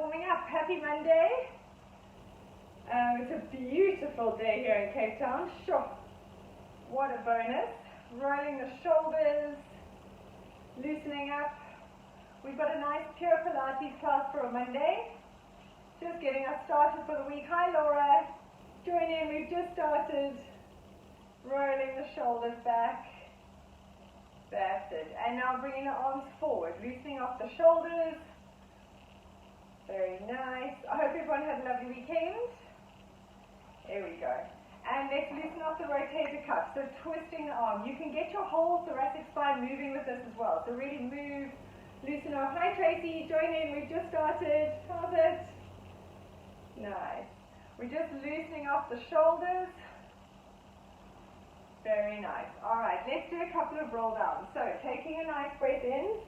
warming up. Happy Monday. It's a beautiful day here in Cape Town. Sure. What a bonus. Rolling the shoulders, loosening up. We've got a nice pure Pilates class for a Monday. Just getting us started for the week. Hi Laura. Join in. We've just started. Rolling the shoulders back. That's it. And now bringing the arms forward, loosening off the shoulders. Very nice. I hope everyone had a lovely weekend. There we go. And let's loosen off the rotator cuff. So twisting the arm. You can get your whole thoracic spine moving with this as well. So really move, loosen off. Hi Tracy, join in. We've just started. How's it? Nice. We're just loosening off the shoulders. Very nice. All right, let's do a couple of roll downs. So taking a nice breath in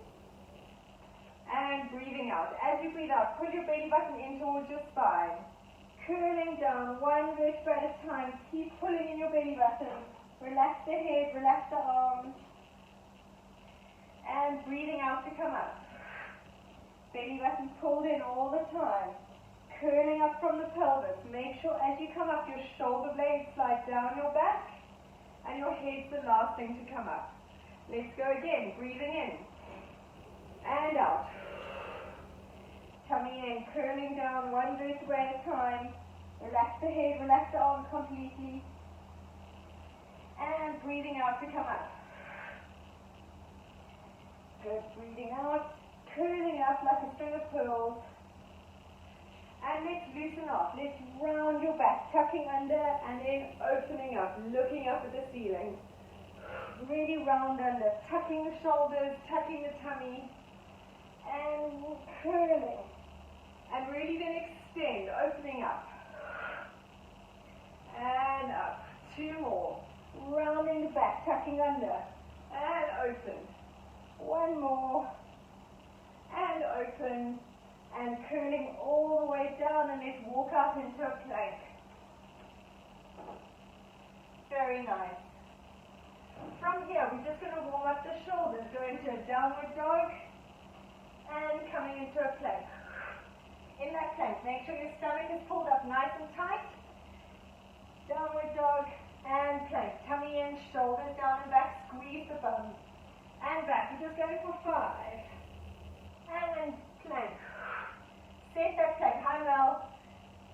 and breathing out. As you breathe out, pull your belly button in towards your spine. Curling down, one vertebra at a time. Keep pulling in your belly button. Relax the head, relax the arms. And breathing out to come up. Belly button pulled in all the time. Curling up from the pelvis. Make sure as you come up, your shoulder blades slide down your back. And your head's the last thing to come up. Let's go again. Breathing in. And out. Coming in, curling down, one vertebra at a time. Relax the head, relax the arms completely. And breathing out to come up. Good. Breathing out. Curling up like a string of pearls. And let's loosen off. Let's round your back, tucking under and then opening up, looking up at the ceiling. Really round under, tucking the shoulders, tucking the tummy, and curling. And really then extend, opening up. And up. Two more. Rounding the back, tucking under. And open. One more. And open. And curling all the way down, and let's walk out into a plank. Very nice. From here, we're just going to warm up the shoulders, go into a downward dog, and coming into a plank. In that plank, make sure your stomach is pulled up nice and tight. Downward dog, and plank. Tummy in, shoulders down and back, squeeze the bum. And back. We're just going for 5. And plank. Set that plank, high Mel,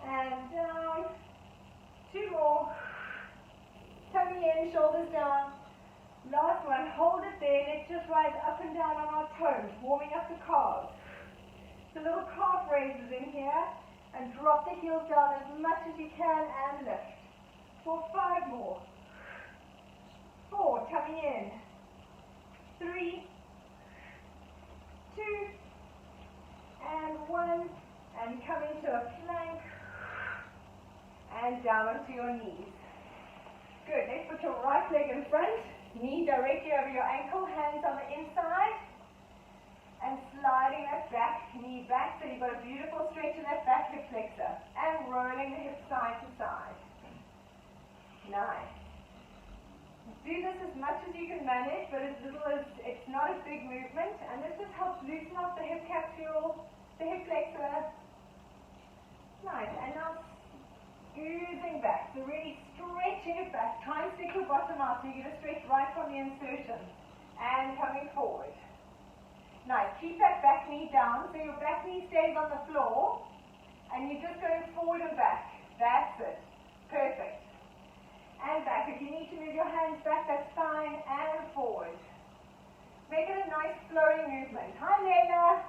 and down, 2 more, tummy in, shoulders down, last one, hold it there, let's just rise up and down on our toes, warming up the calves, so little calf raises in here, and drop the heels down as much as you can, and lift, for 5 more, 4, tummy in, 3, 2, and 1, and come into a plank, and down onto your knees. Good, let's put your right leg in front, knee directly over your ankle, hands on the inside, and sliding that back, knee back, so you've got a beautiful stretch in that back hip flexor, and rolling the hips side to side. Nice. Do this as much as you can manage, but as little as, it's not a big movement, and this just helps loosen up the hip capsule, the hip flexor. Nice, and now scoozing back, so really stretching it back. Try and stick your bottom out so you get a stretch right from the insertion. And coming forward. Nice, keep that back knee down, so your back knee stays on the floor, and you're just going forward and back. That's it. Perfect. And back. If you need to move your hands back, that's fine, and forward. Make it a nice flowing movement. Hi Leila.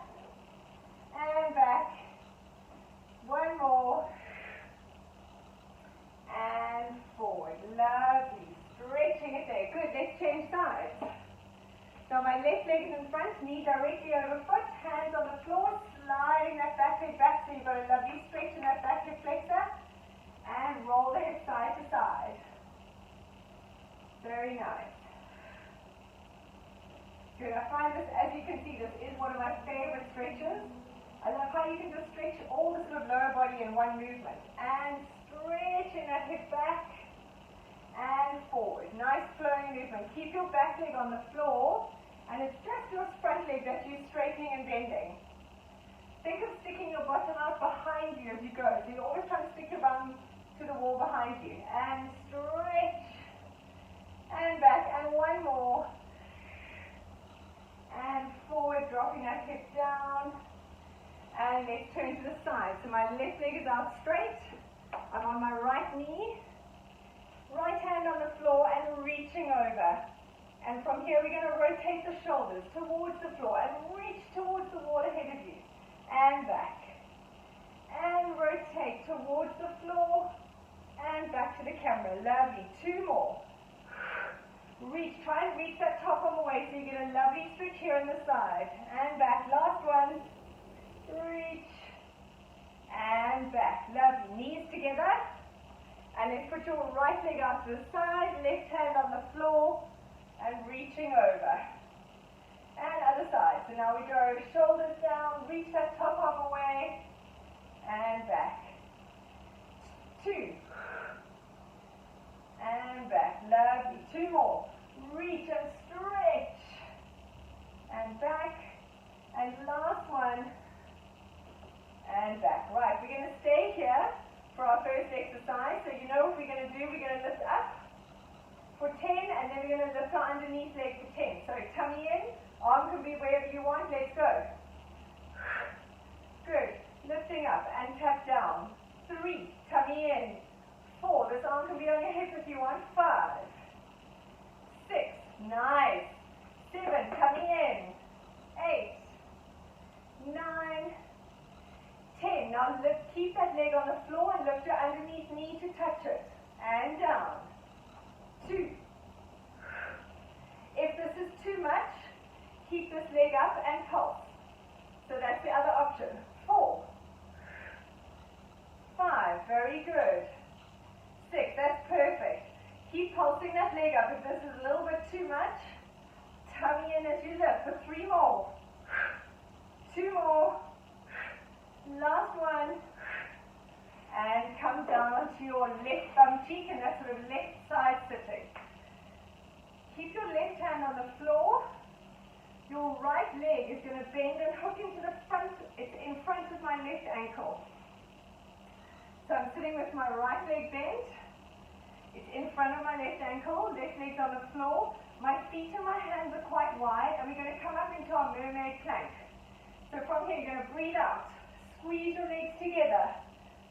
And back. 1 more. And forward. Lovely. Stretching it there. Good. Let's change sides. So my left leg is in front, knee directly over foot, hands on the floor, sliding that back leg back so you've got a lovely stretch in that back hip flexor. And roll the hip side to side. Very nice. Good. I find this, as you can see, this is one of my favorite stretches. I love how you can just stretch all the sort of lower body in one movement. And stretching that hip back and forward. Nice flowing movement. Keep your back leg on the floor, and it's just your front leg that you're straightening and bending. Think of sticking your bottom bottom out behind you as you go. So you're always trying to stick your bum to the wall behind you. And stretch. And back. And one more. And forward, dropping that hip down. And let's turn to the side. So my left leg is out straight. I'm on my right knee. Right hand on the floor and reaching over. And from here we're going to rotate the shoulders towards the floor and reach towards the wall ahead of you. And back. And rotate towards the floor and back to the camera. Lovely. Two more. Reach. Try and reach that top arm away so you get a lovely stretch here on the side. And back. Last one. Reach. And back. Lovely. Knees together. And let's put your right leg out to the side, left hand on the floor, and reaching over. And other side. So now we go shoulders down, reach that top arm away, and back. Two. And back. Lovely. Two more. Reach and stretch. And back. And last one. And back. Right, we're going to stay here for our first exercise. So you know what we're going to do. We're going to lift up for 10, and then we're going to lift our underneath leg for 10. So tummy in, arm can be wherever you want. Let's go. Good. Lifting up and tap down. 3, tummy in. 4, this arm can be on your hip if you want. 5, 6, nice. 7, tummy in. 8, 9, 10. Now lift, keep that leg on the floor and lift your underneath knee to touch it. And down. 2. If this is too much, keep this leg up and pulse. So that's the other option. 4. 5. Very good. 6. That's perfect. Keep pulsing that leg up. If this is a little bit too much, tummy in as you lift for 3 more. 2 more. Last one. And come down onto your left bum cheek, and that's sort of left side sitting. Keep your left hand on the floor. Your right leg is going to bend and hook into the front. It's in front of my left ankle. So I'm sitting with my right leg bent. It's in front of my left ankle. Left leg's on the floor. My feet and my hands are quite wide, and we're going to come up into our mermaid plank. So from here, you're going to breathe out. Squeeze your legs together.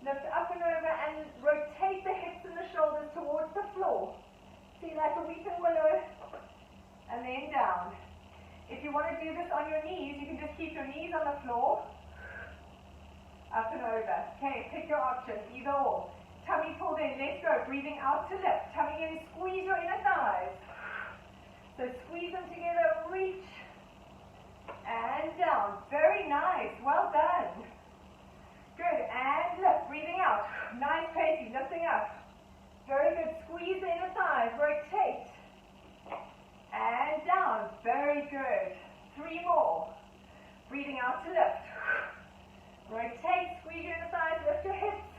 Lift up and over and rotate the hips and the shoulders towards the floor. See, like a weeping willow. And then down. If you want to do this on your knees, you can just keep your knees on the floor. Up and over. Okay, pick your option. Either or. Tummy pulled in. Let's go. Breathing out to lift. Tummy in. Squeeze your inner thighs. So squeeze them together. Reach. And down. Very nice. Well done. Good, and lift, breathing out. Nice pacing, lifting up. Very good, squeeze the inner thighs, rotate. And down, very good. 3 more. Breathing out to lift. Rotate, squeeze your inner thighs, lift your hips.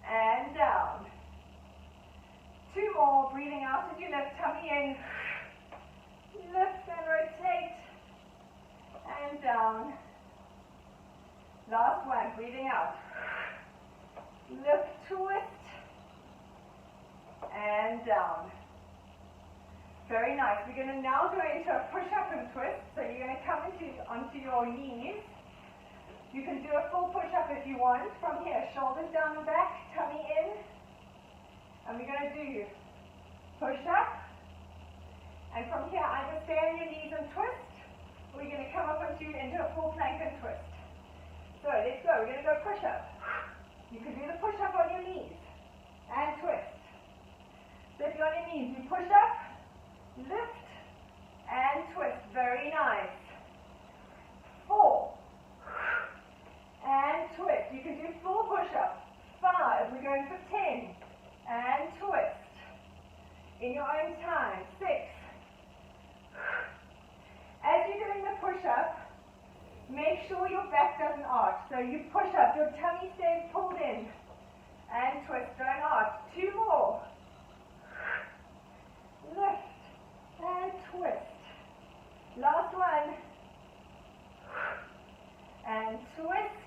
And down. 2 more, breathing out as you lift, tummy in. Lift and rotate. And down. Last one, breathing out. Lift, twist, and down. Very nice. We're going to now go into a push-up and twist. So you're going to come onto your knees. You can do a full push-up if you want. From here, shoulders down and back, tummy in. And we're going to do push-up. And from here, either stay on your knees and twist, or you're going to come up into a full plank and twist. So let's go. We're going to go push-up. You can do the push-up on your knees and twist. So if you're on your knees, you push up, lift, and twist. Very nice. 4. And twist. You can do full push-up. 5. We're going for 10. And twist. In your own time. 6. As you're doing the push-up, make sure your back doesn't arch. So you push up, your tummy stays pulled in. And twist, don't arch. 2 more. Lift and twist. Last one. And twist.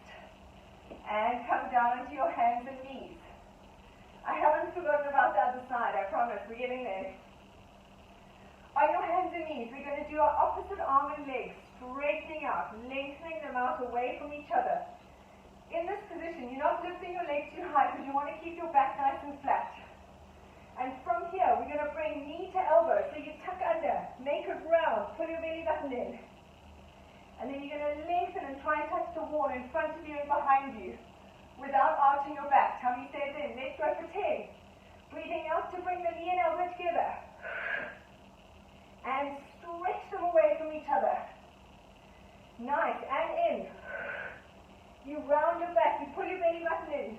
And come down onto your hands and knees. I haven't forgotten about the other side, I promise, we're getting there. On your hands and knees, we're going to do our opposite arm and leg, straightening out, lengthening them out away from each other. In this position, you're not lifting your leg too high because you want to keep your back nice and flat. And from here, we're going to bring knee to elbow, so you tuck under, make it round, pull your belly button in. And then you're going to lengthen and try and touch the wall in front of you and behind you without arching your back. Tummy stays in. Let's go for 10. Breathing out to bring the knee and elbow together. And stretch them away from each other. Nice. And in. You round your back. You pull your belly button in.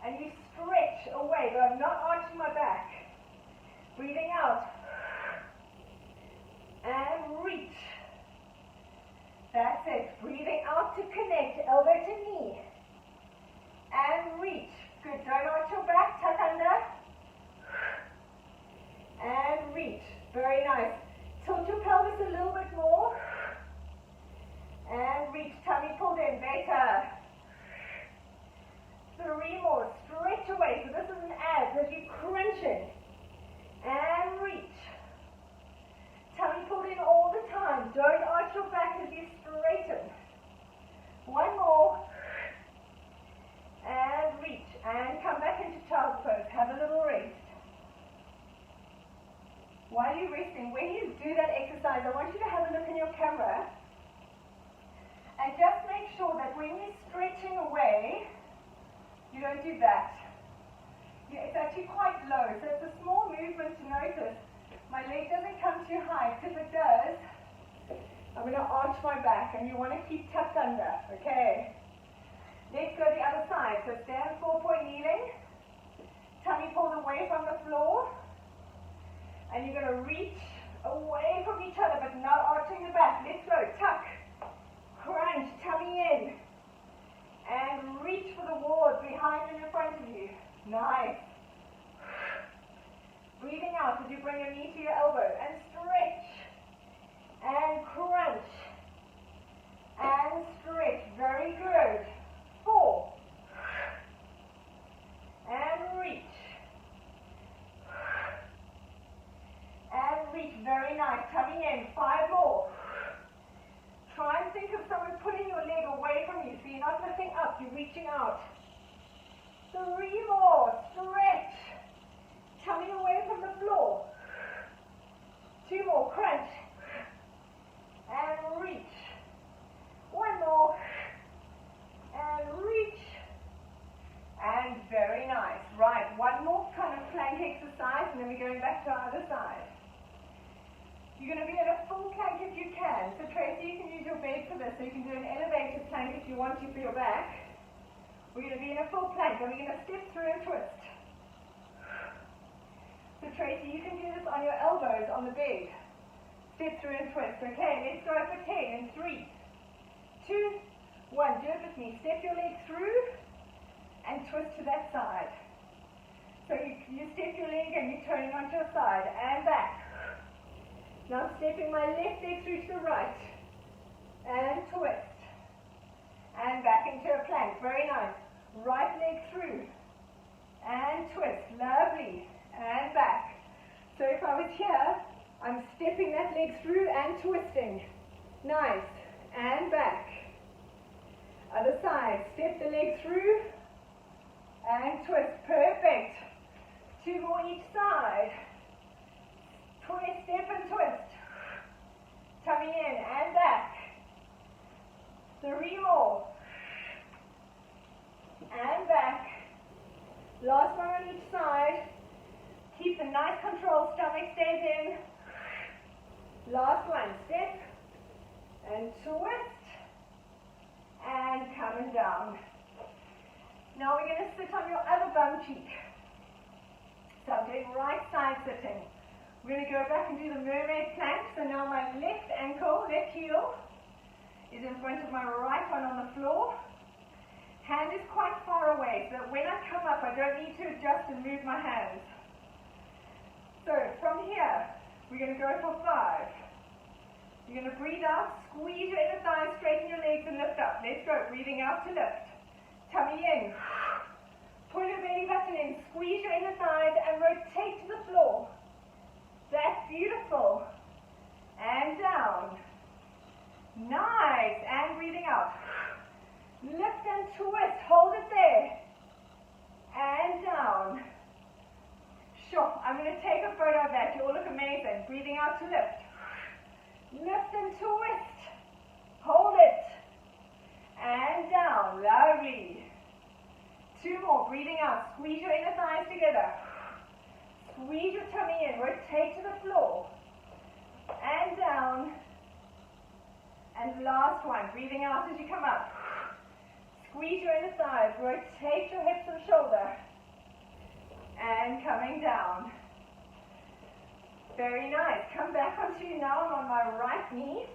And you stretch away. But I'm not arching my back. Breathing out. And reach. That's it. Breathing out to connect. Elbow to knee. And reach. Good. Don't arch your back. Tuck under. And reach. Very nice. Tilt your pelvis a little bit more. And reach. Tummy pulled in. Better. 3 more. Stretch away. So this is an abs as you crunch it. And reach. Tummy pulled in all the time. Don't arch your back as you straighten. 1 more. And reach. And come back into child's pose. Have a little rest. While you're resting, when you do that exercise, I want you to have a look in your camera. And just make sure that when you're stretching away, you don't do that. Yeah, it's actually quite low. So it's a small movement to notice. My leg doesn't come too high, because if it does, I'm going to arch my back, and you want to keep tucked under, okay? Let's go the other side. So stand 4-point kneeling, tummy pulled away from the floor, and you're going to reach away from each other, but not arching the back. Let's go. Tuck, crunch, tummy in, and reach for the walls behind and in front of you. Nice. Breathing out as you bring your knee to your elbow and stretch and crunch and stretch. Very good. 4 and reach and reach. Very nice. Coming in. 5 more. Try and think of someone pulling your leg away from you so you're not lifting up, you're reaching out. 3 more. Stretch. Tummy away from the floor. 2 more. Crunch. And reach. 1 more. And reach. And very nice. Right. 1 more kind of plank exercise, and then we're going back to our other side. You're going to be in a full plank if you can. So Tracy, you can use your bed for this. So you can do an elevated plank if you want to for your back. We're going to be in a full plank, and we're going to step through and twist. So Tracy, you can do this on your elbows on the bed. Step through and twist. Okay, let's go for 10 in 3, 2, 1. Do it with me. Step your leg through and twist to that side. So you step your leg and you're turning onto your side and back. Now stepping my left leg through to the right and twist. And back into a plank. Very nice. Right leg through and twist. Lovely. And back. So if I was here, I'm stepping that leg through and twisting. Nice. And back. Other side. Step the leg through and twist. Perfect. 2 more each side. Twist, step and twist. Tummy in and back. 3 more. And back. Last one on each side. Keep the nice control, stomach stays in. Last one, step and twist and coming down. Now we're going to sit on your other bum cheek. So I'm doing right side sitting. We're going to go back and do the mermaid plank. So now my left ankle, left heel is in front of my right one on the floor. Hand is quite far away, so that when I come up, I don't need to adjust and move my hands. So from here, we're going to go for 5. You're going to breathe out, squeeze your inner thighs, straighten your legs and lift up. Let's go. Breathing out to lift. tummy in. Pull your belly button in, squeeze your inner thighs and rotate to the floor. That's beautiful. And down. Nice. And breathing out. Lift and twist. Hold it there. And down. Sure. I'm going to take a photo of that. You all look amazing. Breathing out to lift. Lift and twist. Hold it. And down. Lovely. 2 more. Breathing out. Squeeze your inner thighs together. Squeeze your tummy in. Rotate to the floor. And down. And last one. Breathing out as you come up. Squeeze your inner thighs. Rotate your hips and shoulder. And coming down. Very nice. Come back onto you now. I'm on my right knee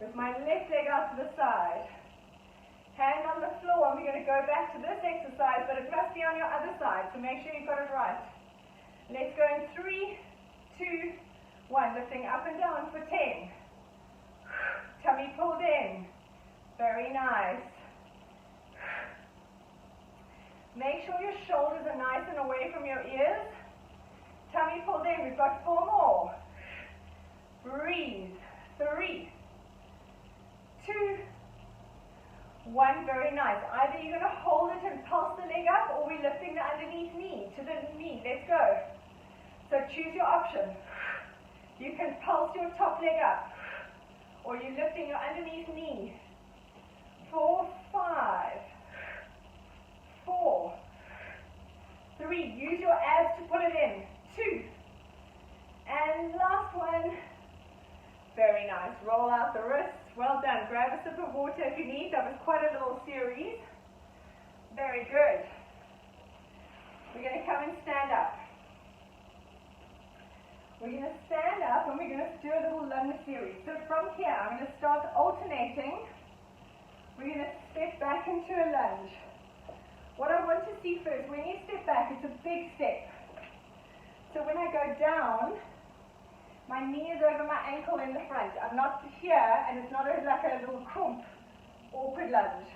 with my left leg out to the side. Hand on the floor, and we're going to go back to this exercise, but it must be on your other side, so make sure you've got it right. Let's go in 3, 2, 1. Lifting up and down for 10. Tummy pulled in. Very nice. Make sure your shoulders are nice and away from your ears. Tummy pulled in. We've got 4 more. Breathe. 3, 2, 1. Very nice. Either you're going to hold it and pulse the leg up, or we're lifting the underneath knee to the knee. Let's go. So choose your option. You can pulse your top leg up, or you're lifting your underneath knee. 4, 5, 4, 3. Use your abs to pull it in. 2. And last one. Very nice. Roll out the wrists. Well done. Grab a sip of water if you need. That was quite a little series. Very good. We're going to come and stand up. We're going to stand up and we're going to do a little lunge series. So from here, I'm going to start alternating. We're going to step back into a lunge. What I want to see first, when you step back, it's a big step. So when I go down, my knee is over my ankle in the front. I'm not here, and it's not like a little crump, awkward lunge.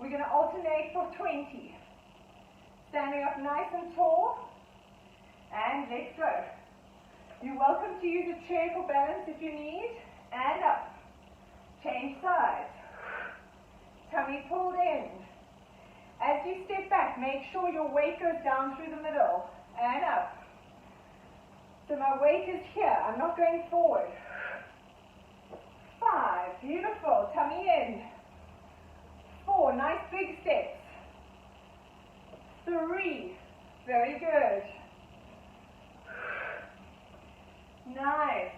We're going to alternate for 20. Standing up nice and tall, and let's go. You're welcome to use a chair for balance if you need, and up. Change sides. Tummy pulled in. As you step back, make sure your weight goes down through the middle, and up. So my weight is here. I'm not going forward. 5. Beautiful. Tummy in. 4. Nice big steps. 3. Very good. Nice.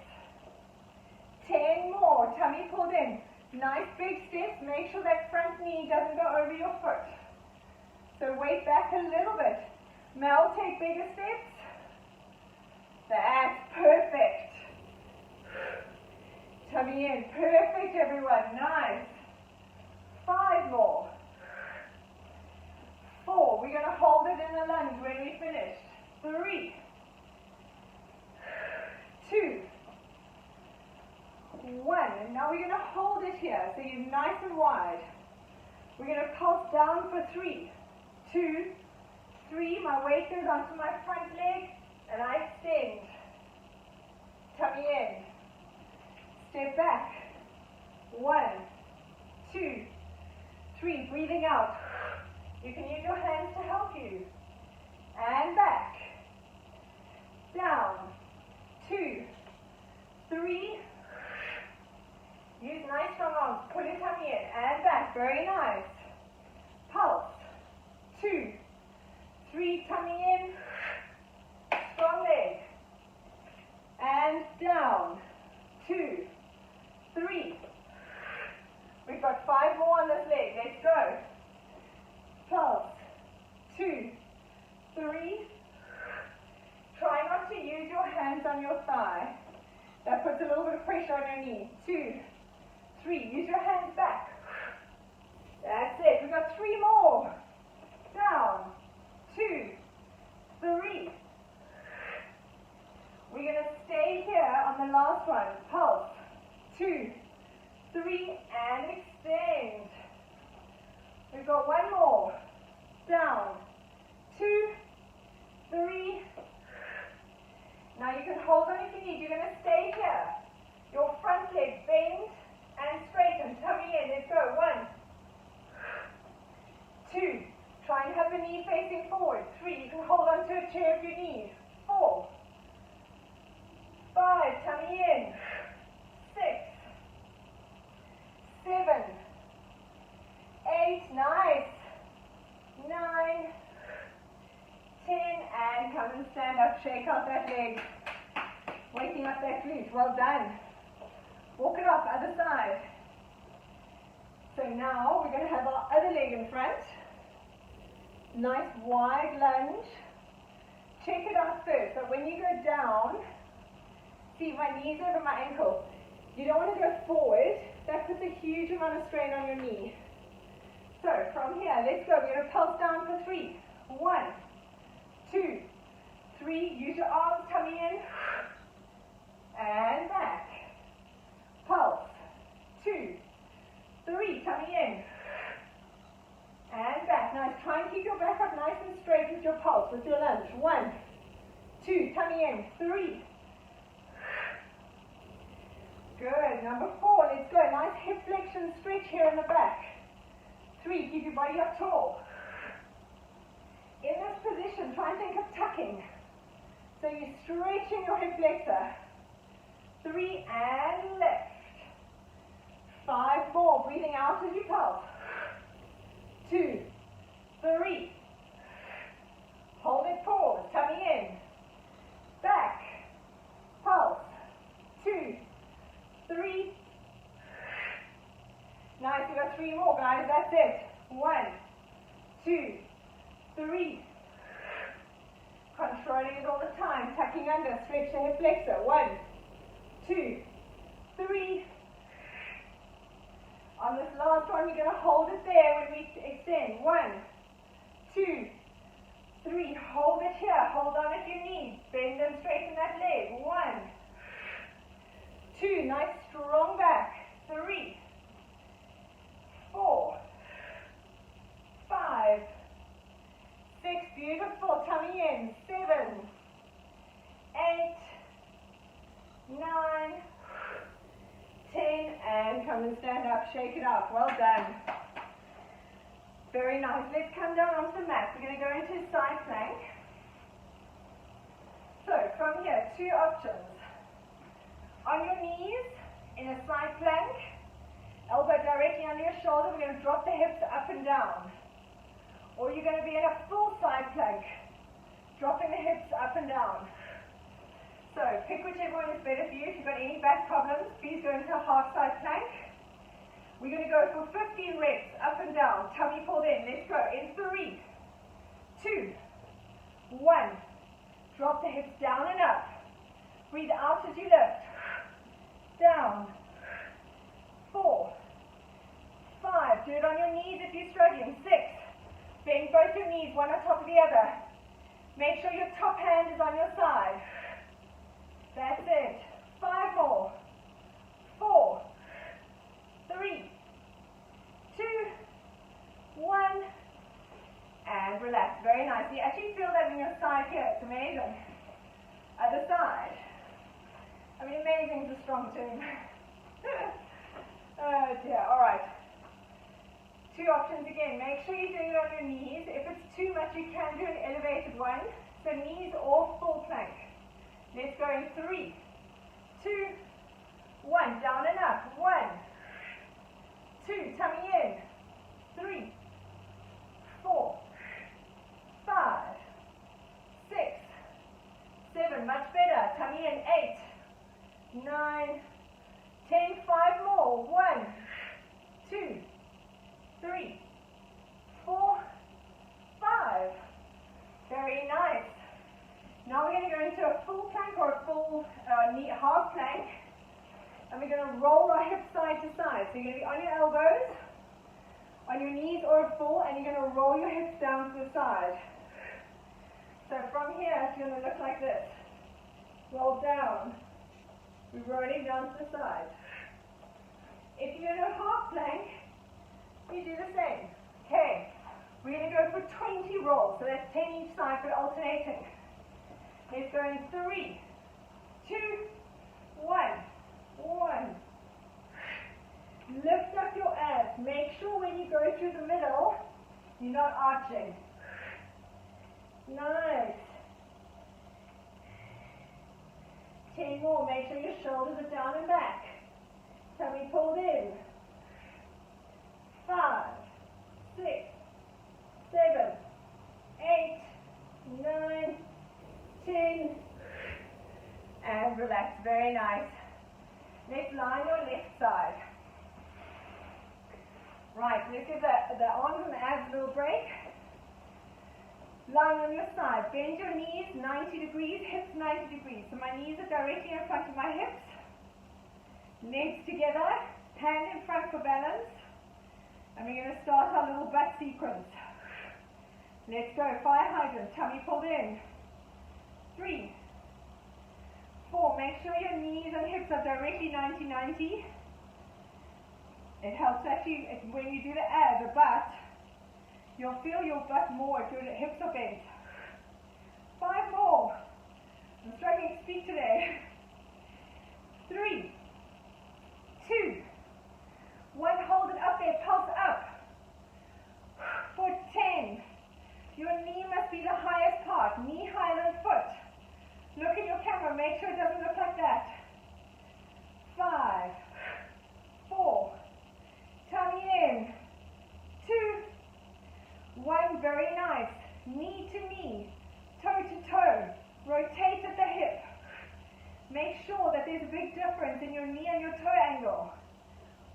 10 more. Tummy pulled in. Nice big steps. Make sure that front knee doesn't go over your foot. So weight back a little bit. Mel, take bigger steps. That's perfect. Tummy in. Perfect, everyone. Nice. 5 more. 4. We're going to hold it in the lunge when we finish. 3, 2, 1. And now we're going to hold it here. So you're nice and wide. We're going to pulse down for 3, 2, 3. My weight goes onto my front leg. And I extend. Tummy in. Step back. 1, 2, 3. Breathing out. You can use your hands to help you. And back. Down. 2, 3. Use nice strong arms. Pull your tummy in. And back. Very nice. Pulse. 2, 3. Tummy in. Strong leg. And down. 2, 3. We've got 5 more on this leg. Let's go. Pulse. 2, 3. Try not to use your hands on your thigh. That puts a little bit of pressure on your knee. 2, 3. Use your hands back. That's it. We've got 3 more. Down. 2, 3. We're going to stay here on the last one. Pulse. 2, 3, and extend. We've got 1 knee facing forward. 3, you can hold on to a chair if you need. 4, 5, tummy in. 6, 7, 8, nice. 9, 10, and come and stand up, shake out that leg. Waking up that glute, well done. Walk it off, other side. So now we're going to have our other leg in front. Nice wide lunge. Check it out first. So when you go down, see my knees over my ankle. You don't want to go forward. That puts a huge amount of strain on your knee. So from here, let's go. We're going to pulse down for 3. 1, 2, 3. Use your arms, tummy in. And back. Pulse. 2, 3, tummy in. And back. Nice. Try and keep your back up nice and straight with your pulse, with your lunge. 1, 2, tummy in. 3. Good. Number 4, let's go. Nice hip flexion stretch here in the back. 3, keep your body up tall. In this position, try and think of tucking. So you're stretching your hip flexor. 3, and lift. 5 more, breathing out as you pulse. 2, 3. Hold it, pause, tummy in. Back. Pulse. 2, 3. Nice, we've got 3 more, guys, that's it. 1, 2, 3. Controlling it all the time, tucking under, stretch the hip flexor. 1, 2, 3. On this last one, you're going to hold it there when we extend. 1, 2, 3. Hold it here. Hold on if you need. Bend and straighten that leg. 1, 2. Nice strong back. 3, 4, 5, 6. Beautiful. Tummy in. 7, 8, 9, 10, and come and stand up, shake it up. Well done. Very nice. Let's come down onto the mat. We're going to go into side plank. So from here, 2 options. On your knees, in a side plank, elbow directly under your shoulder, we're going to drop the hips up and down. Or you're going to be in a full side plank, dropping the hips up and down. So pick whichever one is better for you. If you've got any back problems, please go into a half side plank. We're going to go for 15 reps, up and down, tummy pulled in. Let's go. In 3, 2, 1. Drop the hips down and up. Breathe out as you lift. Down. 4, 5. Do it on your knees if you're struggling. 6. Bend both your knees, one on top of the other. Make sure your top hand is on your side. That's it. 5 more. 4, 3, 2, 1. And relax. Very nice. You actually feel that in your side here. It's amazing. Other side. I mean, amazing is a strong term. Oh dear. All right. 2 options again. Make sure you're doing it on your knees. If it's too much, you can do an elevated one. So knees or full plank. Let's go in 3, 2, 1. Down and up. 1, 2. Tummy in. 3, 4, 5, 6, 7. Much better. Tummy in. 8, 9, 10. 5 more. 1, 2, 3, 4, 5. Very nice. Now we're going to go into a full plank or a full half plank. And we're going to roll our hips side to side. So you're going to be on your elbows, on your knees or a full, and you're going to roll your hips down to the side. So from here, it's going to look like this. Roll down. We're rolling down to the side. If you're in a half plank, you do the same. Okay, we're going to go for 20 rolls. So that's 10 each side, but alternating. Let's go in 3, 2, 1. 1. Lift up your abs. Make sure when you go through the middle, you're not arching. Nice. 10 more. Make sure your shoulders are down and back. Tummy pulled in. 5, 6, 7, 8, 9, 10. And relax. Very nice. Let's lie on your left side. Right, let's give the arms and the abs a little break. Lying on your side, bend your knees 90 degrees, hips 90 degrees. So my knees are directly in front of my hips. Legs together, hand in front for balance. And we're going to start our little butt sequence. Let's go, fire hydrant, tummy pulled in. 3, 4, make sure your knees and hips are directly 90-90. It helps actually, when you do the abs, the butt, you'll feel your butt more if your hips are bent. 5 more. I'm struggling to speak today. 3, 2, 1. Hold it up there. Pulse up. For 10. Your knee must be the highest part. Knee higher than foot. Look at your camera. Make sure it doesn't look like that. 5, 4. Tummy in. 2, 1, very nice. Knee to knee, toe to toe. Rotate at the hip. Make sure that there's a big difference in your knee and your toe angle.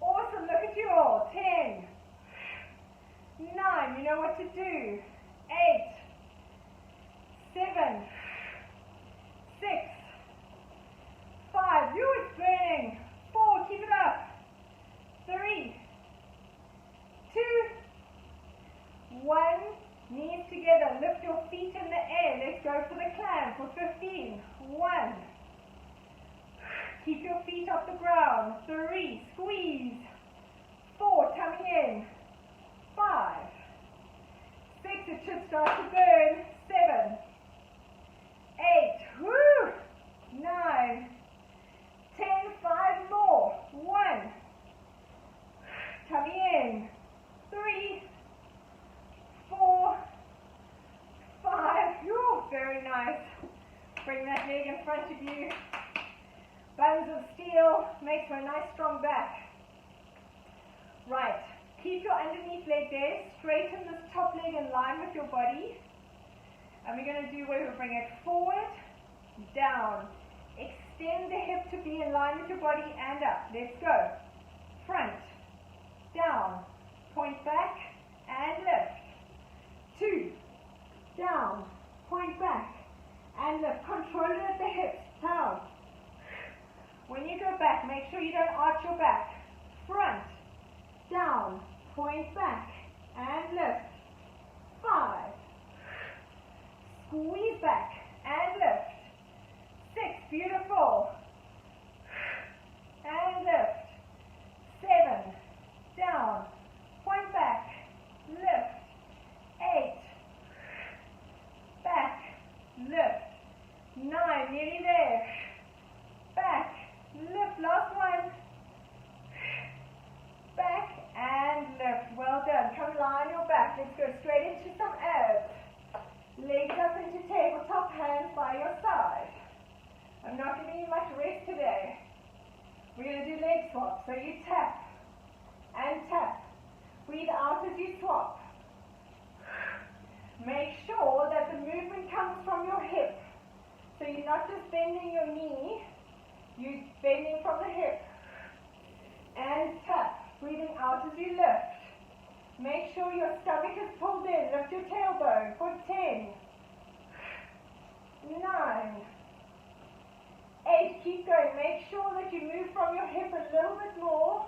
Awesome, look at you all. 10, 9, you know what to do. 8, 7, 6, 5, it's burning. 4, keep it up. 3, 2, 1, knees together, lift your feet in the air. Let's go for the climb for 15. 1, keep your feet off the ground. 3, squeeze. 4, tummy in. 5, 6, it should start to burn. 7, 8, woo, 9, 10, 5 more. 1, tummy in. 3, 4, 5, very nice. Bring that leg in front of you. Buns of steel, makes for a nice strong back. Right, keep your underneath leg there. Straighten this top leg in line with your body. And we're going to do where we bring it forward, down. Extend the hip to be in line with your body and up. Let's go. Front, down, point back and lift. 2, down, point back and lift. Control it at the hips, down. When you go back, make sure you don't arch your back. Front, down, point back and lift. 5, squeeze back and lift. 6, beautiful. And lift. 7, down, point back, lift. 8, back, lift. 9, nearly there. Back, lift, last one. Back and lift. Well done. Come lie on your back. Let's go straight into some abs. Legs up into tabletop, hands by your side. I'm not giving you much rest today. We're going to do leg swaps. So you tap and tap. Breathe out as you swap. Make sure that the movement comes from your hip. So you're not just bending your knee, you're bending from the hip. And tap. Breathing out as you lift. Make sure your stomach is pulled in. Lift your tailbone for 10, 9, 8. Keep going. Make sure that you move from your hip a little bit more.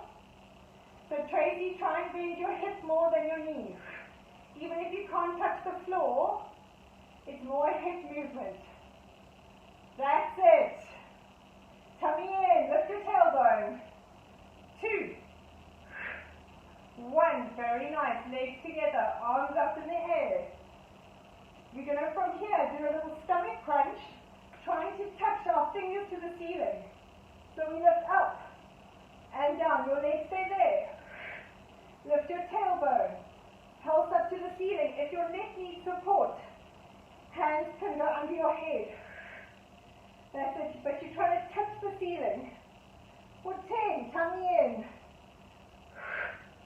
So Tracy, try and bend your hip more than your knee. Even if you can't touch the floor, it's more a hip movement. That's it. Tummy in. Lift your tailbone. 2, 1. Very nice. Legs together. Arms up in the air. We're going to, from here, do a little stomach crunch, trying to touch our fingers to the ceiling. So we lift up and down. Your legs stay there. Lift your tailbone. Pulse up to the ceiling. If your neck needs support, Hands can go under your head. That's it, but you're trying to touch the ceiling. For 10, tummy in.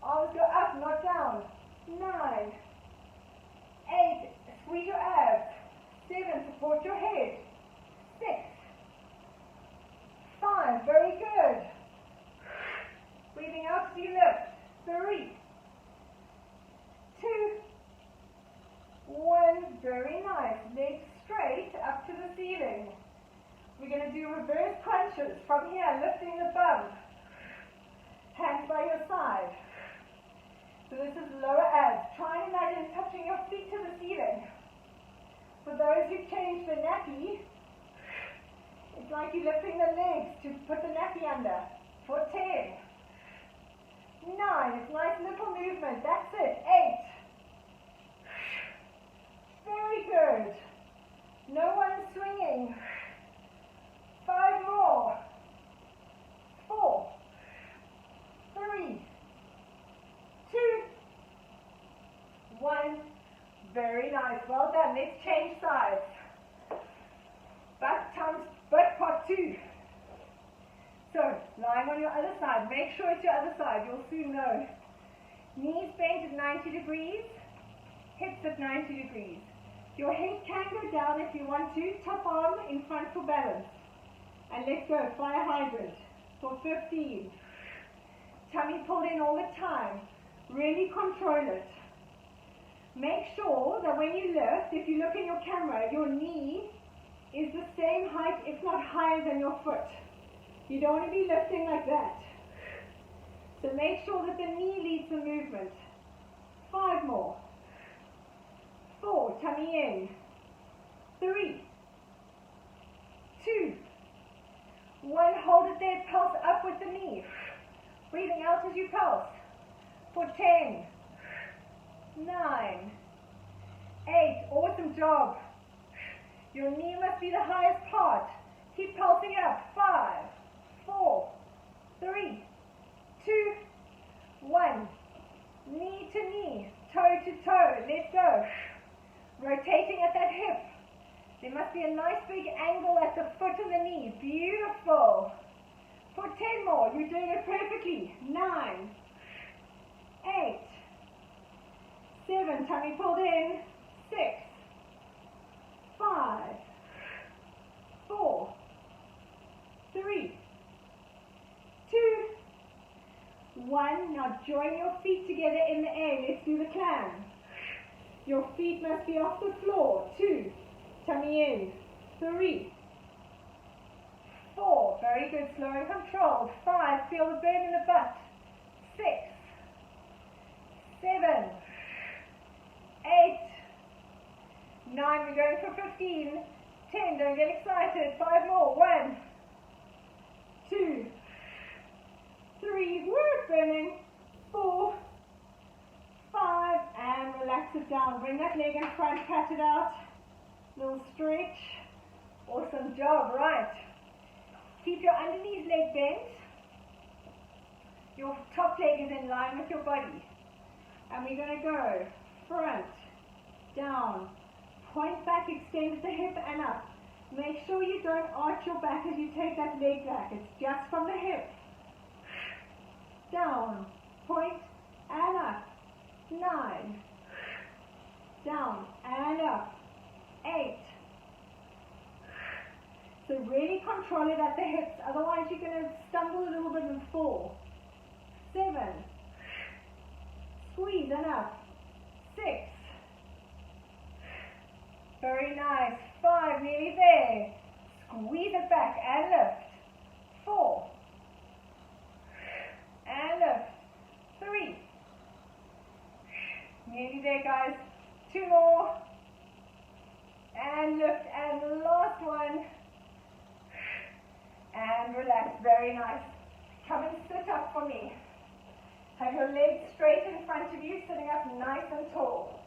Arms go up, not down. 9, 8, squeeze your abs. 7, support your head. 6, 5, very good. Breathing out as you lift. 3, 2, 1, very nice. Legs straight up to the ceiling. We're going to do reverse crunches. From here, lifting the bum. Hands by your side. So this is lower abs. Try and imagine touching your feet to the ceiling. For those who change the nappy, it's like you're lifting the legs to put the nappy under. For 10, 9, it's nice little movement. That's it. 8, very good. No one swinging. 5 more. 4, 3, 2, 1. Very nice. Well done. Let's change sides. Butt part 2. So, lying on your other side. Make sure it's your other side. You'll soon know. Knees bent at 90 degrees. Hips at 90 degrees. Your head can go down if you want to. Top arm in front for balance. And let's go. Fire hydrant for 15. Tummy pulled in all the time. Really control it. Make sure that when you lift, if you look in your camera, your knee is the same height, if not higher than your foot. You don't want to be lifting like that. So make sure that the knee leads the movement. 5 more. 4, tummy in. 3, 2, 1, hold it there, pulse up with the knee. Breathing out as you pulse. For 10, 9, 8, awesome job. Your knee must be the highest part. Keep pulsing up. 5, 4, 3, 2, 1. Knee to knee, toe to toe. Let's go. Rotating at that hip. There must be a nice big angle at the foot and the knee. Beautiful. For 10 more. You're doing it perfectly. 9, 8, 7. Tummy pulled in. 6, 5, 4, 3, 2, 1. Now join your feet together in the air. Let's do the climb. Your feet must be off the floor. 2, tummy in. 3, 4, very good, slow and controlled. 5, feel the burn in the butt. 6, 7, 8, 9, we're going for 15. 10, don't get excited. 5 more. 1, 2, 3, woo, burning. 4, 5, and relax it down. Bring that leg in front, pat it out. Little stretch. Awesome job, right. Keep your underneath leg bent. Your top leg is in line with your body. And we're going to go front, down, point back, extend the hip and up. Make sure you don't arch your back as you take that leg back. It's just from the hip. Down, point and up. 9, down and up. 8. So really control it at the hips, otherwise you're going to stumble a little bit and fall. 7, squeeze and up. 6, very nice. 5, nearly there. Squeeze it back and lift. 4, and lift. 3, nearly there, guys. 2 more, and lift, and the last one. And relax, very nice. Come and sit up for me. Have your legs straight in front of you, sitting up nice and tall.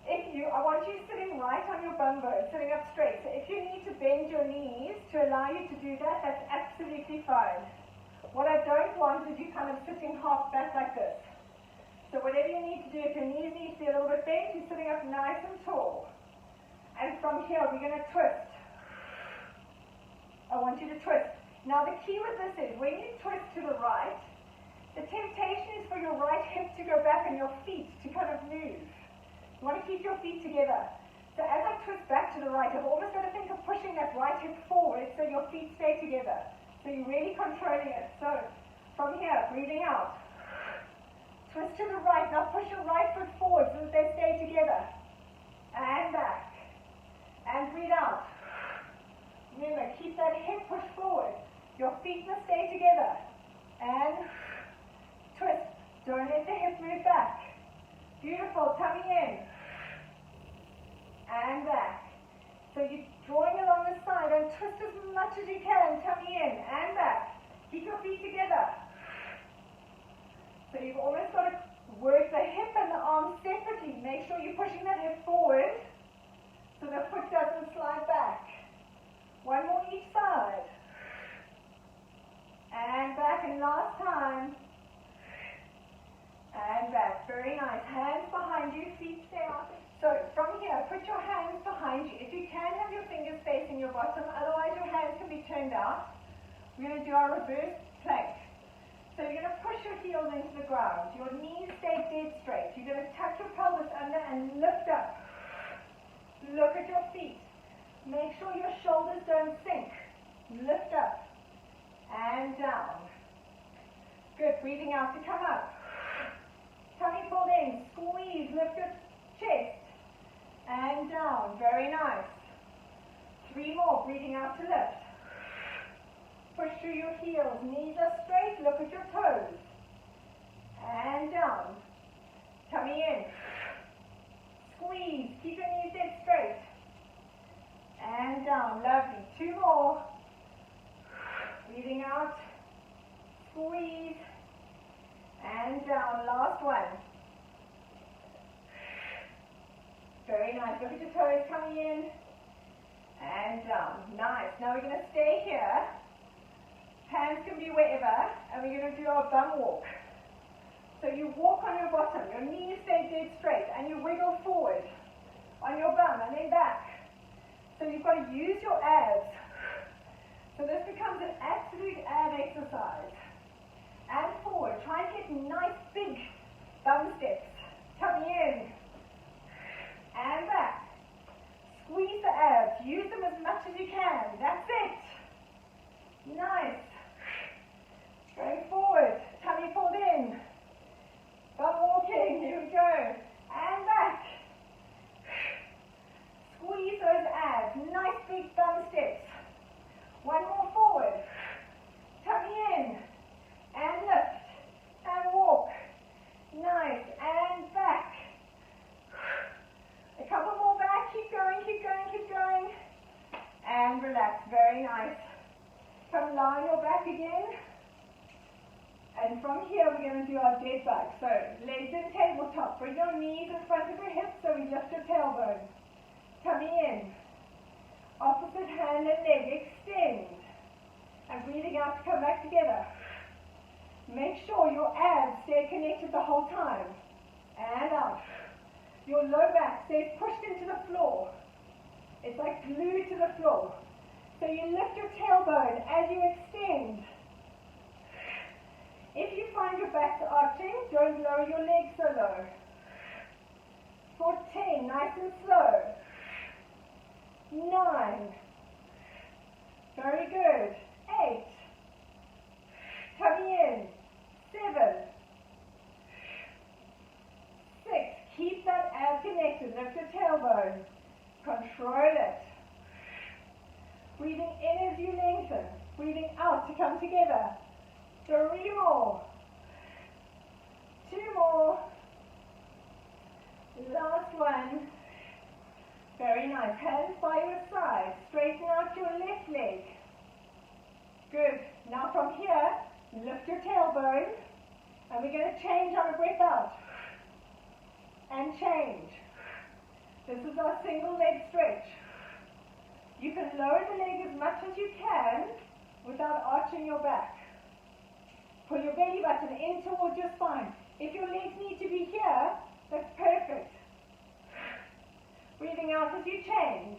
I want you sitting right on your bum bone, sitting up straight. So if you need to bend your knees to allow you to do that, that's absolutely fine. What I don't want is you kind of sitting half back like this. So whatever you need to do, if your knees need to be a little bit bent, you're sitting up nice and tall. And from here, we're going to twist. I want you to twist. Now the key with this is, when you twist to the right, the temptation is for your right hip to go back and your feet to kind of move. You want to keep your feet together. So as I twist back to the right, I've almost got to think of pushing that right hip forward so your feet stay together. So you're really controlling it. So from here, breathing out. Twist to the right. Now push your right foot forward so that they stay together. And back. And breathe out. Remember, keep that hip push forward. Your feet must stay together. And twist. Don't let the hip move back. Beautiful. Tummy in. And back. So you're drawing along the side and twist as much as you can. Tummy in and back. Keep your feet together. So you've almost got to work the hip and the arm separately. Make sure you're pushing that hip forward so the foot doesn't slide back. One more each side. And back, and last time. And back. Very nice. Hands behind you, feet stay out. So from here, put your hands behind you. If you can, have your fingers facing your bottom. Otherwise, your hands can be turned out. We're going to do our reverse plank. So you're going to push your heels into the ground. Your knees stay dead straight. You're going to tuck your pelvis under and lift up. Look at your feet. Make sure your shoulders don't sink. Lift up and down. Good. Breathing out to come up. Tummy pulled in. Squeeze. Lift your chest. And down. Very nice. 3 more. Breathing out to lift. Push through your heels. Knees are straight. Look at your toes. And down. Tummy in. Squeeze. Keep your knees dead straight. And down. Lovely. 2 more. Breathing out. Squeeze. And down. Last one. Very nice. Look at your toes coming in. And down. Nice. Now we're going to stay here. Hands can be wherever. And we're going to do our bum walk. So you walk on your bottom. Your knees stay dead straight. And you wiggle forward on your bum and then back. So you've got to use your abs. So this becomes an absolute ab exercise. And forward. Try and get nice big bum steps. Tummy in. And back. Squeeze the abs. Use them as much as you can. That's it. Nice. Going forward. Tummy pulled in. Bum walking. Here we go. And back. Squeeze those abs. Nice big bum steps. One more forward. Tummy in. And lift. And walk. Nice. And back. A couple more back. Keep going, keep going, keep going. And relax. Very nice. Come lie on your back again. And from here we're going to do our dead bug. So legs in tabletop. Bring your knees in front of your hips so we lift your tailbone. Tummy in. Opposite hand and leg. Extend. And breathing out to come back together. Make sure your abs stay connected the whole time. And out. Your low back stays pushed into the floor. It's like glued to the floor. So you lift your tailbone as you extend. If you find your back arching, don't lower your legs so low. For 10, nice and slow. 9. Very good. 8. Tummy in. 7. 6. Keep that ab connected. Lift your tailbone. Control it. Breathing in as you lengthen. Breathing out to come together. 3 more. 2 more. Last one. Very nice. Hands by your side. Straighten out your left leg. Good. Now from here, lift your tailbone. And we're going to change on a breath out. And change. This is our single leg stretch. You can lower the leg as much as you can without arching your back. Pull your belly button in towards your spine. If your legs need to be here, that's perfect. Breathing out as you change.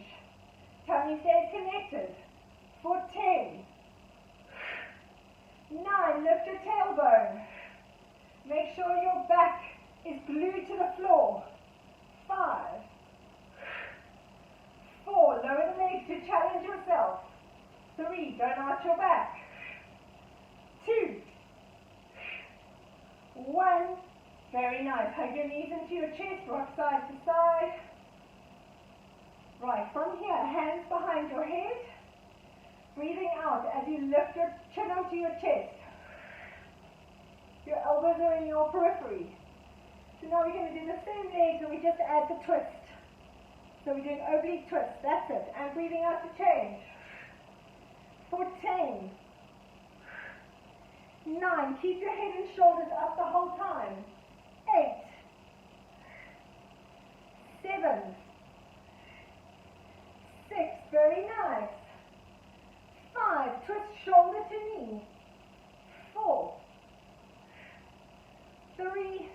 Very nice. Hug your knees into your chest, rock side to side. Right, from here, hands behind your head. Breathing out as you lift your chin onto your chest. Your elbows are in your periphery. So now we're going to do the same legs, and we just add the twist. So we're doing oblique twist. That's it. And breathing out to change. For 10. 9. Keep your head and shoulders up the whole time. 8. 7. 6. Very nice. 5. Twist shoulder to knee. 4. 3.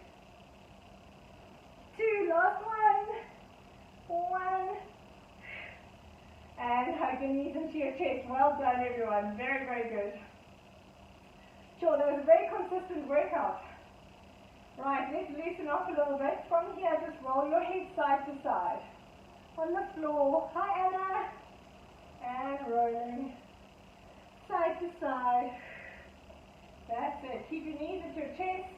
2. Last one. 1. And hug your knees into your chest. Well done, everyone. Very, very good. Sure, that was a very consistent workout. Right, let's loosen off a little bit. From here, just roll your head side to side. On the floor. Hi, Anna. And rolling. Side to side. That's it. Keep your knees at your chest.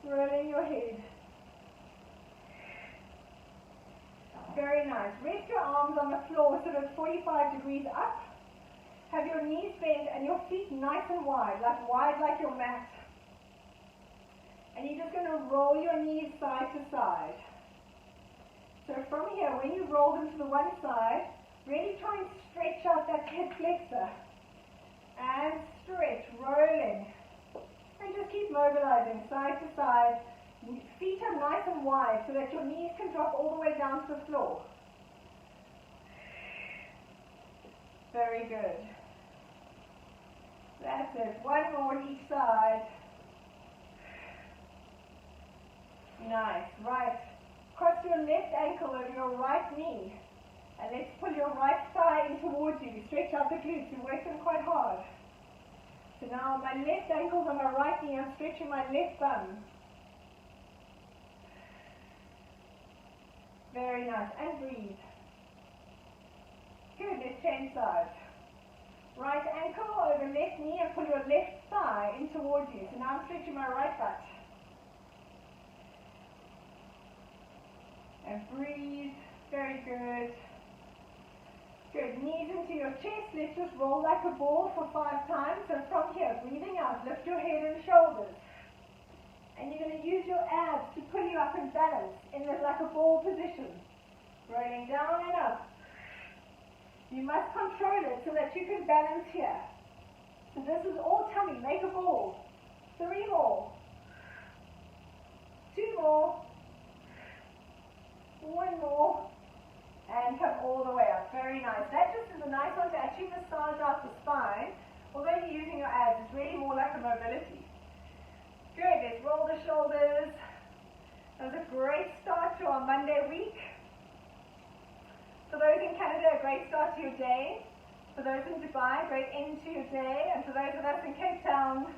Rolling your head. Very nice. Rest your arms on the floor so that it's 45 degrees up. Have your knees bent and your feet nice and wide like your mat. And you're just going to roll your knees side to side. So from here, when you roll them to the one side, really try and stretch out that hip flexor. And stretch, rolling. And just keep mobilizing side to side. Feet are nice and wide so that your knees can drop all the way down to the floor. Very good. That's it. One more on each side. Nice. Right. Cross your left ankle over your right knee. And let's pull your right thigh in towards you. Stretch out the glutes. You work them quite hard. So now my left ankle's on my right knee. I'm stretching my left bum. Very nice. And breathe. Good. Let's change sides. Right ankle over left knee and pull your left thigh in towards you. So now I'm stretching my right butt. And breathe. Very good. Good. Knees into your chest. Let's just roll like a ball for 5 times. So from here, breathing out, lift your head and shoulders. And you're going to use your abs to pull you up and balance in this like a ball position. Rolling down and up. You must control it so that you can balance here. So this is all tummy. Make a ball. 3 more. 2 more. 1 more. And come all the way up. Very nice. That just is a nice one to actually massage out the spine. Although you're using your abs, it's really more like a mobility. Good. Let's roll the shoulders. That was a great start to our Monday week. For those in Canada, a great start to your day. For those in Dubai, a great end to your day. And for those of us in Cape Town,